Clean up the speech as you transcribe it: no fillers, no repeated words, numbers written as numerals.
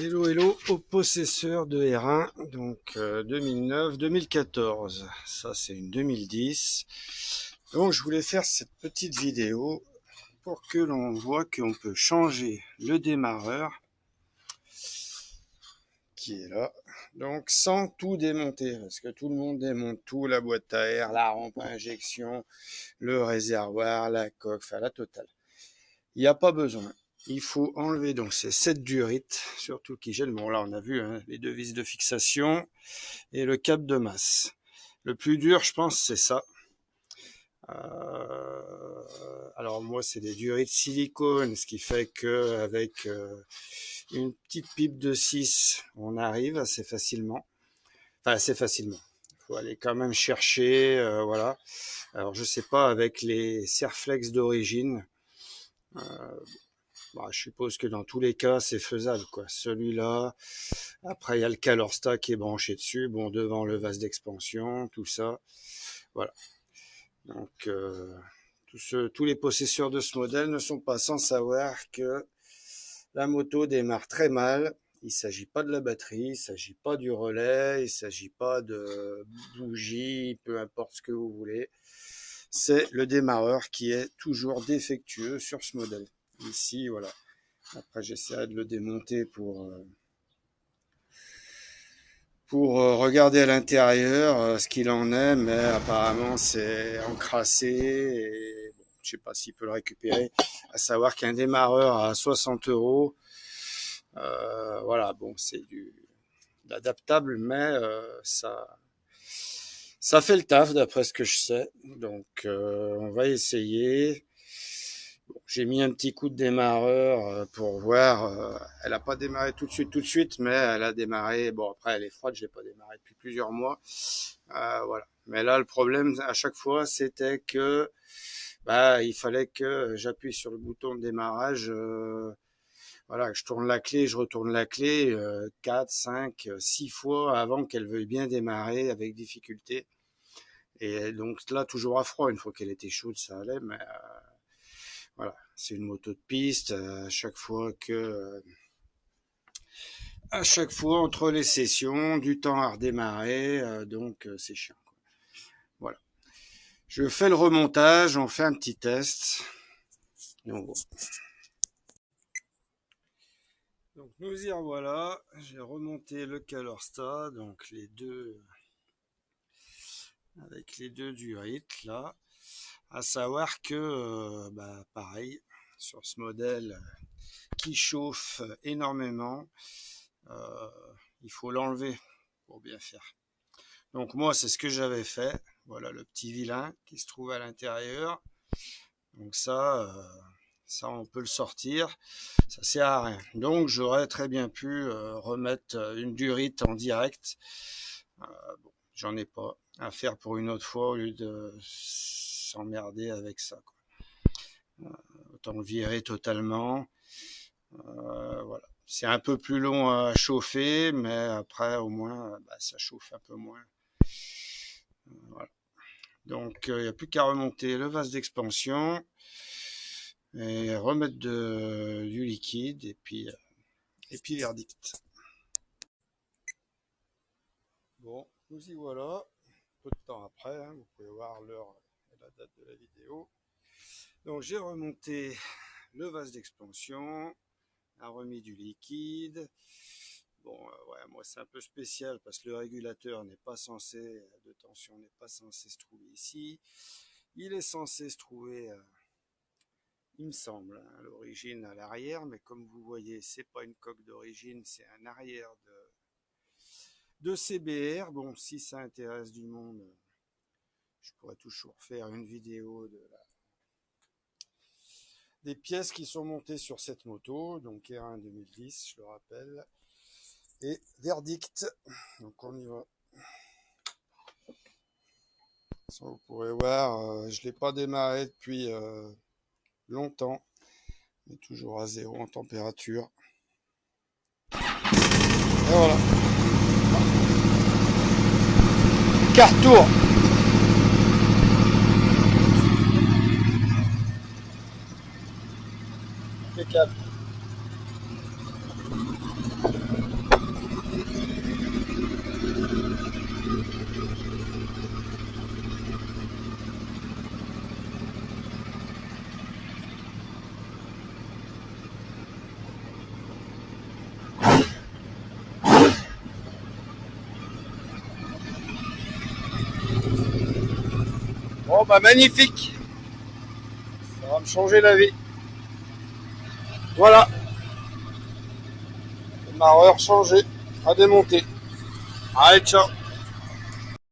Hello, hello aux possesseurs de R1, donc 2009-2014. Ça, c'est une 2010. Donc, je voulais faire cette petite vidéo pour que l'on voit qu'on peut changer le démarreur qui est là. Donc, sans tout démonter, parce que tout le monde démonte tout, la boîte à air, la rampe à injection, le réservoir, la coque, enfin la totale. Il n'y a pas besoin. Il faut enlever donc ces 7 durites, surtout qui gênent. Bon là on a vu hein, les 2 vis de fixation et le cap de masse. Le plus dur je pense c'est ça. Alors moi c'est des durites silicone, ce qui fait que avec une petite pipe de 6 on arrive assez facilement. Enfin assez facilement. Il faut aller quand même chercher, voilà. Alors je sais pas avec les Serflex d'origine. Bah, je suppose que dans tous les cas, c'est faisable, quoi. Celui-là, après, il y a le Calorsta qui est branché dessus, bon, devant le vase d'expansion, tout ça. Voilà. Donc, tous les possesseurs de ce modèle ne sont pas sans savoir que la moto démarre très mal. Il ne s'agit pas de la batterie, il ne s'agit pas du relais, il ne s'agit pas de bougie, peu importe ce que vous voulez. C'est le démarreur qui est toujours défectueux sur ce modèle. Ici, voilà. Après, j'essaierai de le démonter pour regarder à l'intérieur ce qu'il en est, mais apparemment c'est encrassé et bon, je sais pas s'il peut le récupérer. À savoir qu'un démarreur à 60 €, voilà, bon, c'est d'adaptable, mais ça fait le taf d'après ce que je sais. Donc, on va essayer. Bon, j'ai mis un petit coup de démarreur pour voir. Elle a pas démarré tout de suite, mais elle a démarré. Bon, après, elle est froide, je l'ai pas démarré depuis plusieurs mois. Voilà. Mais là, le problème à chaque fois, c'était que bah, il fallait que j'appuie sur le bouton de démarrage. Voilà, je tourne la clé, je retourne la clé 4, 5, 6 fois avant qu'elle veuille bien démarrer avec difficulté. Et donc là, toujours à froid. Une fois qu'elle était chaude, ça allait, mais voilà, c'est une moto de piste. À chaque fois entre les sessions, du temps à redémarrer, donc c'est chiant, quoi. Voilà. Je fais le remontage, on fait un petit test. Donc nous y revoilà. J'ai remonté le Calorsta, donc les deux avec les deux durites là. À savoir que bah, pareil sur ce modèle qui chauffe énormément. Il faut l'enlever pour bien faire. Donc moi, c'est ce que j'avais fait. Voilà le petit vilain qui se trouve à l'intérieur. Donc ça, on peut le sortir. Ça sert à rien. Donc j'aurais très bien pu remettre une durite en direct. Bon, j'en ai pas à faire pour une autre fois au lieu de s'emmerder avec ça, quoi. Autant le virer totalement. Voilà. C'est un peu plus long à chauffer, mais après, au moins, bah, ça chauffe un peu moins. Voilà. Donc, il n'y a plus qu'à remonter le vase d'expansion et remettre du liquide et puis verdict. Bon, nous y voilà. Peu de temps après, hein, vous pouvez voir l'heure et la date de la vidéo. Donc, j'ai remonté le vase d'expansion, a remis du liquide. Bon, ouais, moi c'est un peu spécial parce que le régulateur n'est pas censé, de tension n'est pas censé se trouver ici. Il est censé se trouver, il me semble, hein, à l'origine à l'arrière, mais comme vous voyez, c'est pas une coque d'origine, c'est un arrière de CBR. Bon, si ça intéresse du monde, je pourrais toujours faire une vidéo des pièces qui sont montées sur cette moto, donc R1 2010, je le rappelle. Et verdict, donc on y va. Ça, vous pourrez voir, je ne l'ai pas démarré depuis longtemps, mais toujours à 0 en température. Et voilà. Quart-tour. Impeccable. Bon bah magnifique. Ça va me changer la vie. Voilà. Marreur changé à démonter. Allez, ciao.